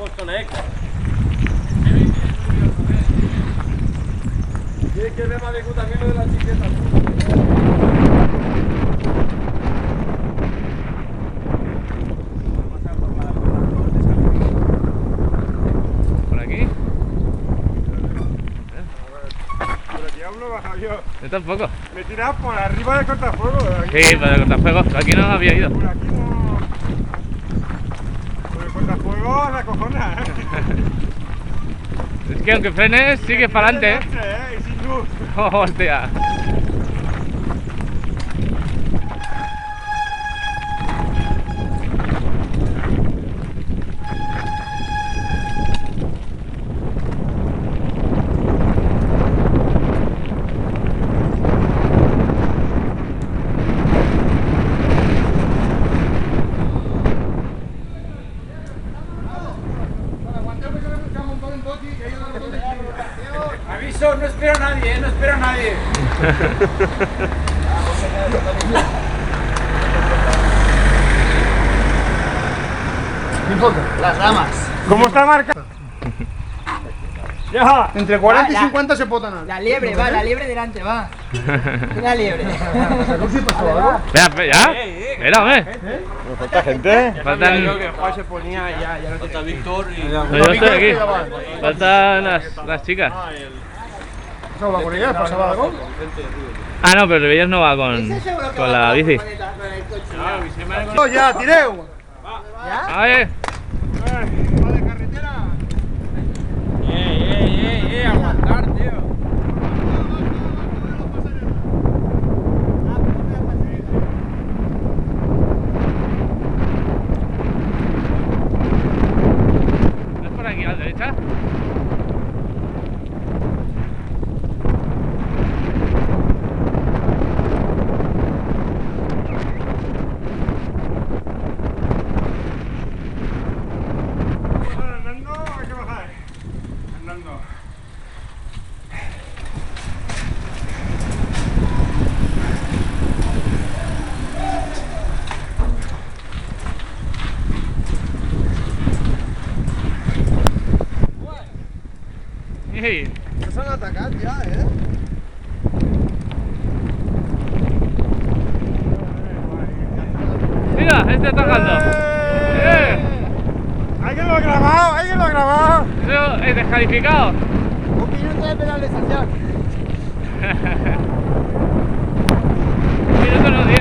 Boston X. Tienes que ver más de también lo de la etiqueta. ¿Por aquí? Por aquí aún no he bajado yo. Yo tampoco. Me he tirado por arriba del cortafuegos. Sí, para el cortafuegos. Aquí no había ido. Por aquí no. Por el cortafuegos la cojona, Es que aunque frenes, sigues para adelante, Y sin luz. Hostia. Aviso, no espero a nadie, no espero a nadie. Las ramas. ¿Cómo está marca? Ya. Entre 40 y 50 se pot anar. La liebre, va, la liebre delante, va. La liebre. Espera, ¿ya? Espera, hombre. ¿Me falta gente? Faltan... Yo que Juan se ponía ya no falta Víctor y... No, yo estoy aquí. Faltan las chicas. ¿Eso va con ella? ¿Pasaba algo? Ah, no, pero ellas no va con la bici. No, ya, tireu. A ver. Va de carretera. aguantar, tío. ¿No es por aquí a la derecha? ¿Andando o hay que bajar? Andando. Ei, S'han atacat ja, eh? mira, este está atacando. ¡Alguien lo ha grabado! ¡Alguien lo ha grabado! Eso es descalificado. Un minuto de penalización. Un minuto no 10.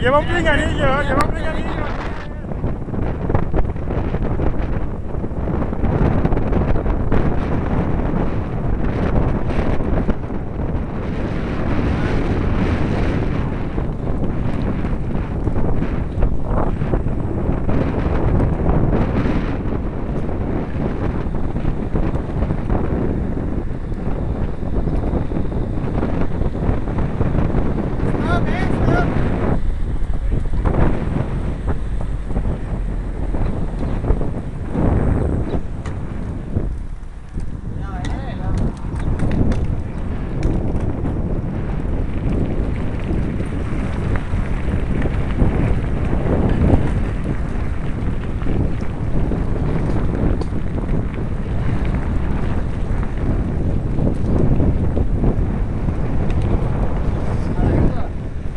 Lleva un pinganillo, lleva un pinganillo.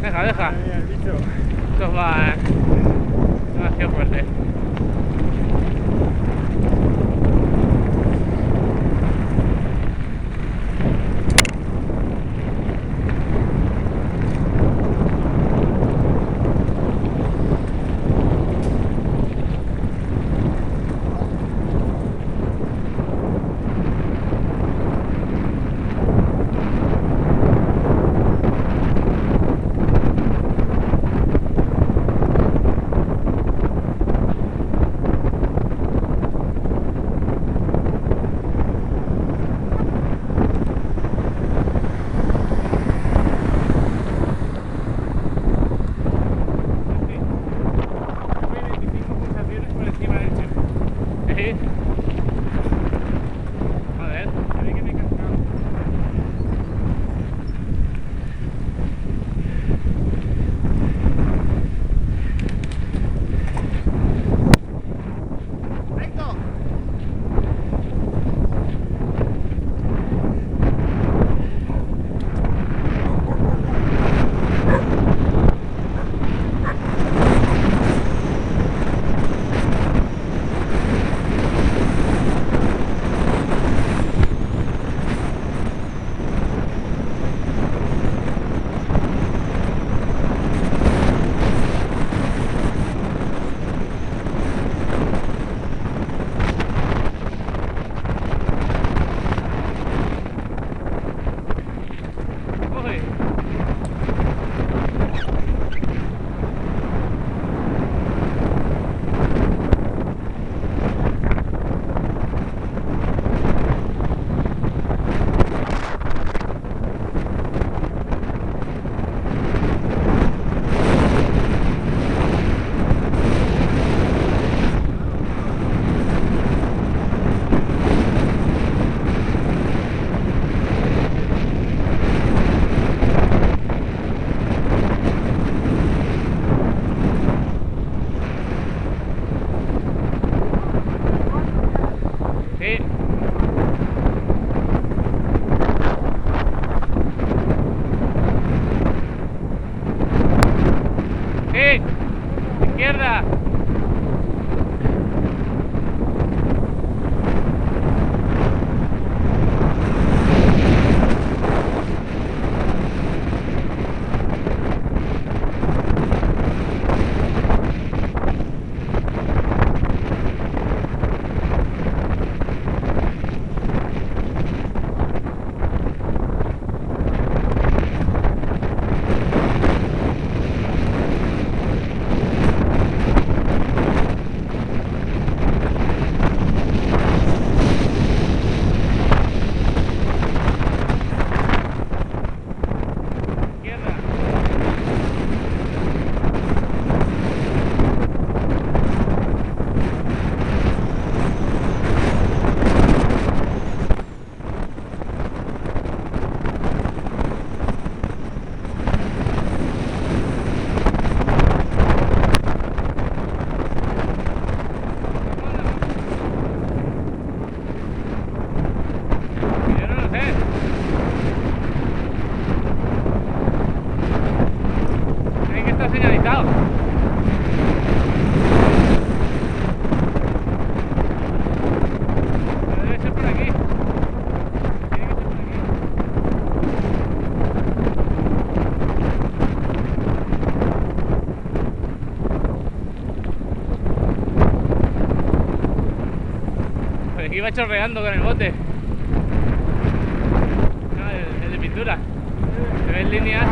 Deja, deja. El bicho. Esto va demasiado fuerte. izquierda. Señalizado. Pero debe ser por aquí. Tiene que ser por aquí. Pues aquí iba chorreando con el bote. No, el de pintura. Se ven líneas.